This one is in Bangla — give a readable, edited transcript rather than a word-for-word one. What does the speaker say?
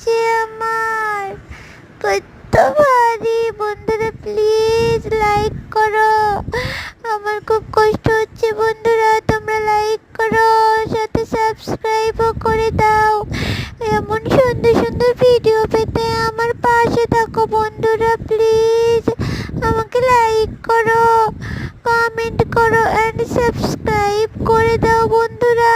হচ্ছে আমার, কত ভারী। বন্ধুরা প্লিজ লাইক করো, আমার খুব কষ্ট হচ্ছে। বন্ধুরা তোমরা লাইক করো, সাথে সাবস্ক্রাইবও করে দাও। এমন সুন্দর সুন্দর ভিডিও পেতে আমার পাশে থাকো। বন্ধুরা প্লিজ আমাকে লাইক করো, কমেন্ট করো এন্ড সাবস্ক্রাইব করে দাও বন্ধুরা।